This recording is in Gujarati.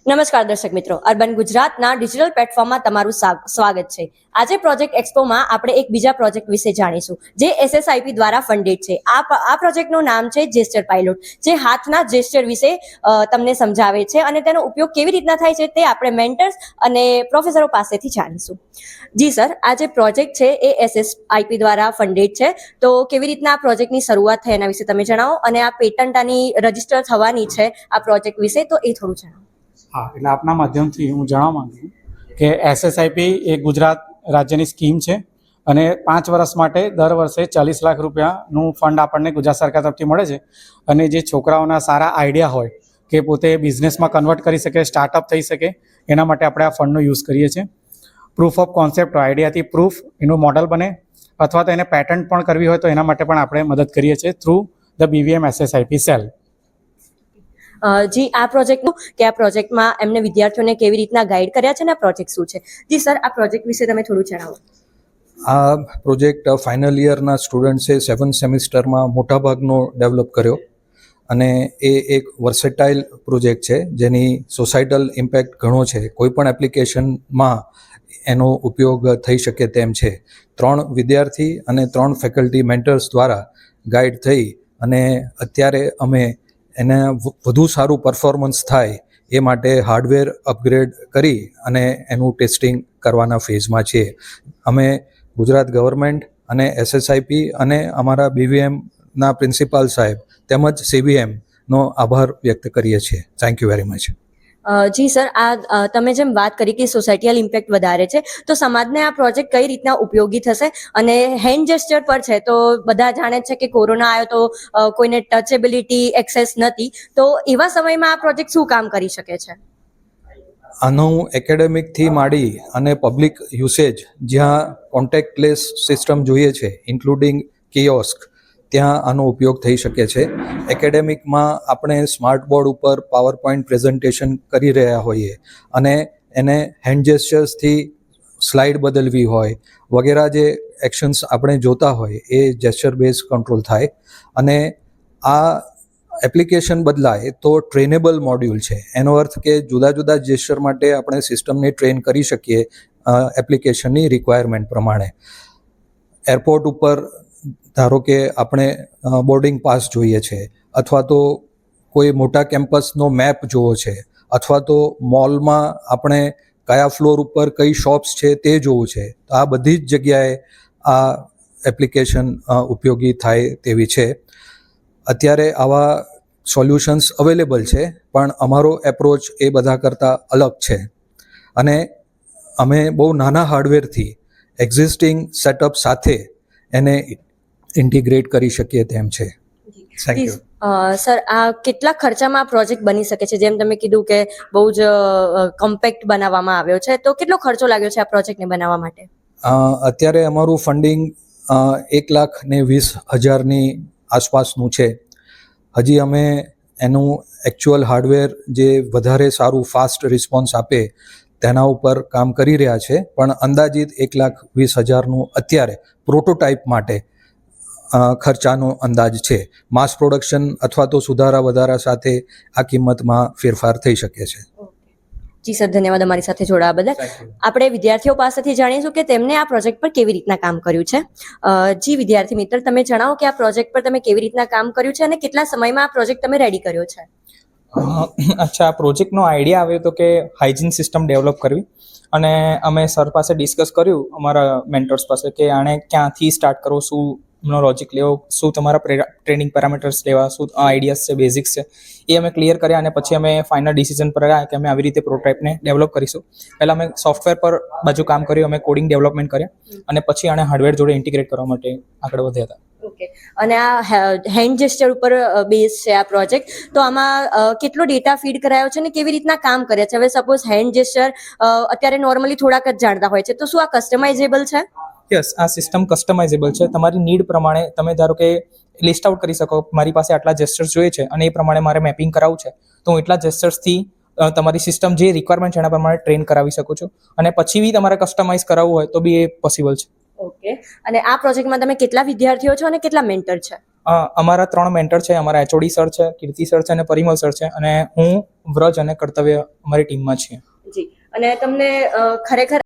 નમસ્કાર દર્શક મિત્રો, અર્બન ગુજરાતના ડિજિટલ પ્લેટફોર્મમાં તમારું સ્વાગત છે। આજે પ્રોજેક્ટ એક્સપોમાં આપણે એક બીજા પ્રોજેક્ટ વિશે જાણીશું જે SSIP દ્વારા ફંડેડ છે। આ પ્રોજેક્ટનું નામ છે જેસ્ચર પાયલોટ, જે હાથના જેસ્ચર વિશે તમને સમજાવે છે અને તેનો ઉપયોગ કેવી રીતના થાય છે તે આપણે મેન્ટર્સ અને પ્રોફેસરો પાસેથી જાણીશું। જી સર, આ જે પ્રોજેક્ટ છે એ SSIP દ્વારા ફંડેડ છે, તો કેવી રીતના આ પ્રોજેક્ટની શરૂઆત થઈ એના વિશે તમે જણાવો અને આ પેટન્ટ આની રજીસ્ટર થવાની છે આ પ્રોજેક્ટ વિશે, તો એ થોડું જણાવો। હા, એટલે આપના માધ્યમથી હું જણાવવા માંગુ છું કે SSIP એ ગુજરાત રાજ્યની સ્કીમ છે અને 5 વર્ષ માટે દર વર્ષે 40 લાખ રૂપિયાનું ફંડ આપણને ગુજરાત સરકાર તરફથી મળે છે। અને જે છોકરાઓના સારા આઈડિયા હોય કે પોતે બિઝનેસમાં કન્વર્ટ કરી શકે, સ્ટાર્ટઅપ થઈ શકે, એના માટે આપણે આ ફંડનો યુઝ કરીએ છીએ। પ્રૂફ ઓફ કોન્સેપ્ટ, આઈડિયાથી પ્રૂફ એનું મોડલ બને અથવા તો એને પેટન્ટ પણ કરવી હોય તો એના માટે પણ આપણે મદદ કરીએ છીએ through the BVM SSIP cell. જી, આ પ્રોજેક્ટનું કે આ પ્રોજેક્ટમાં એમને વિદ્યાર્થીઓને કેવી રીતના ગાઈડ કર્યા છે ને આ પ્રોજેક્ટ શું છે? જી સર, આ પ્રોજેક્ટ વિશે તમે થોડું જણાવો। આ પ્રોજેક્ટ ફાઇનલ યરના સ્ટુડન્ટ્સે 7th સેમિસ્ટરમાં મોટાભાગનો ડેવલપ કર્યો અને એ એક વર્સેટાઇલ પ્રોજેક્ટ છે જેની સોસાયટલ ઇમ્પેક્ટ ઘણો છે, કોઈ પણ એપ્લિકેશનમાં એનો ઉપયોગ થઈ શકે તેમ છે। 3 વિદ્યાર્થી અને 3 ફેકલ્ટી મેન્ટર્સ દ્વારા ગાઈડ થઈ અને અત્યારે અમે એને વધુ સારું પરફોર્મન્સ થાય એ માટે હાર્ડવેર અપગ્રેડ કરી અને એનું ટેસ્ટિંગ કરવાના ફેઝમાં છીએ। અમે ગુજરાત ગવર્મેન્ટ અને SSIP અને અમારા BVMના પ્રિન્સિપાલ સાહેબ તેમજ CVMનો આભાર વ્યક્ત કરીએ છીએ। Thank you very much. જી સર, આ તમે જેમ વાત કરી કે સોસાયટીયલ ઇમ્પેક્ટ વધારે છે, તો સમાજને આ પ્રોજેક્ટ કઈ રીતના ઉપયોગી થશે? અને હેન્ડ જેસ્ચર પર છે તો બધા જાણે છે કે કોરોના આવ્યો તો કોઈને ટચેબિલિટી એક્સેસ નથી, તો એવા સમયમાં આ પ્રોજેક્ટ શું કામ કરી શકે છે? આનું એકેડેમિકથી માંડી અને પબ્લિક યુસેજ જ્યાં કોન્ટેક્ટલેસ સિસ્ટમ જોઈએ છે ઇન્ક્લુડિંગ કિયોસ્ક, ત્યાં આનો ઉપયોગ થઈ શકે છે। એકેડેમિકમાં આપણે સ્માર્ટ બોર્ડ ઉપર પાવર પોઈન્ટ પ્રેઝન્ટેશન કરી રહ્યા હોઈએ અને એને હેન્ડ જેસ્ચર્સથી સ્લાઇડ બદલવી હોય વગેરે જે એક્શન્સ આપણે જોતા હોય એ જેસ્ચર બેઝ કંટ્રોલ થાય અને આ એપ્લિકેશન બદલાય તો ટ્રેનેબલ મોડ્યુલ છે। એનો અર્થ કે જુદા જુદા જેસ્ચર માટે આપણે સિસ્ટમને ટ્રેન કરી શકીએ એપ્લિકેશનની રિક્વાયરમેન્ટ પ્રમાણે। એરપોર્ટ ઉપર ધારો કે આપણે બોર્ડિંગ પાસ જોઈએ છે અથવા તો કોઈ મોટા કેમ્પસનો મેપ જોવો છે અથવા તો મોલમાં આપણે કયા ફ્લોર ઉપર કઈ શોપ્સ છે તે જોવું છે, તો આ બધી જ જગ્યાએ આ એપ્લિકેશન ઉપયોગી થાય તેવી છે। અત્યારે આવા સોલ્યુશન્સ અવેલેબલ છે પણ અમારો એપ્રોચ એ બધા કરતાં અલગ છે અને અમે બહુ નાના હાર્ડવેરથી એક્ઝિસ્ટિંગ સેટઅપ સાથે એને ઇન્ટિગ્રેટ કરી શકીએ તેમ છે। થેન્ક યુ સર, આ કેટલા ખર્ચામાં આ પ્રોજેક્ટ બની શકે છે? જેમ તમે કીધું કે બહુ જ કોમ્પેક્ટ બનાવવામાં આવ્યો છે, તો કેટલો ખર્ચો લાગ્યો છે આ પ્રોજેક્ટને બનાવવા માટે? અત્યારે અમારું ફંડિંગ 1,20,000ની આસપાસનું છે। હજી અમે એનું એકચ્યુઅલ હાર્ડવેર જે વધારે સારું ફાસ્ટ રિસ્પોન્સ આપે તેના ઉપર કામ કરી રહ્યા છે, પણ અંદાજિત 1,20,000નું અત્યારે પ્રોટોટાઇપ માટે ખર્ચાનો અંદાજ છે। માસ પ્રોડક્શન અથવા તો સુધારા વધારા સાથે આ કિંમતમાં ફેરફાર થઈ શકે છે। જી સર, ધન્યવાદ અમારી સાથે જોડાવા બદલ। આપણે વિદ્યાર્થીઓ પાસેથી જાણીશું કે તેમને આ પ્રોજેક્ટ પર કેવી રીતના કામ કર્યું છે। જી વિદ્યાર્થી મિત્ર, તમે જણાવો કે આ પ્રોજેક્ટ પર તમે કેવી રીતના કામ કર્યું છે અને કેટલા સમયમાં આ પ્રોજેક્ટ તમે રેડી કર્યો છે? અચ્છા, આ પ્રોજેક્ટનો આઈડિયા આવ્યો હતો કે હાઇજીન સિસ્ટમ ડેવલપ કરવી અને અમે સર પાસે ડિસ્કસ કર્યું અમારા મેન્ટર્સ પાસે કે આને ક્યાંથી સ્ટાર્ટ કરવો, શું નો લોજિક લેવો, શું તમારા ટ્રેનિંગ પેરામીટર્સ લેવા, શું આઈડિયાઝ છે, બેઝિક્સ છે, એ અમે ક્લિયર કર્યા અને પછી અમે ફાઇનલ ડિસિઝન પર આવ્યા કે અમે આવી રીતે પ્રોટોટાઇપને ડેવલપ કરીશું। પહેલાં અમે સોફ્ટવેર પર બાજુ કામ કર્યું, અમે કોડિંગ ડેવલપમેન્ટ કર્યા અને પછી આને હાર્ડવેર જોડે ઇન્ટિગ્રેટ કરવા માટે આગળ વધ્યા હતા। ઓકે, અને આ હેન્ડ જેસ્ચર ઉપર બેઝ છે આ પ્રોજેક્ટ, તો આમાં કેટલો ડેટા ફીડ કરાયો છે અને કેવી રીતના કામ કરે છે? હવે સપોઝ હેન્ડ જેસ્ચર અત્યારે નોર્મલી થોડાક જ જાણતા હોય છે, તો શું આ કસ્ટમાઇઝેબલ છે? યસ, આ સિસ્ટમ કસ્ટમાઇઝેબલ છે। તમારી નીડ પ્રમાણે તમે ધારો કે લિસ્ટ આઉટ કરી શકો, મારી પાસે આટલા જેસ્ચર્સ જોઈએ છે અને એ પ્રમાણે મારે મેપિંગ કરાવવું છે, તો હું એટલા જેસ્ચર્સથી તમારી સિસ્ટમ જે રિક્વાયરમેન્ટ છે એના પ્રમાણે ટ્રેન કરાવી શકો છો અને પછી બી તમારે કસ્ટમાઇઝ કરાવવું હોય તો બી એ પોસિબલ છે। ઓકે, અને આ પ્રોજેક્ટમાં તમે કેટલા વિદ્યાર્થીઓ છો અને કેટલા મેન્ટર છે? અમારા 3 મેન્ટર છે. અમારા એચઓડી સર છે, કીર્તિ સર છે અને પરિમલ સર છે, અને હું વ્રજ અને કર્તવ્ય અમારી ટીમમાં છીએ. જી, અને તમને ખરેખર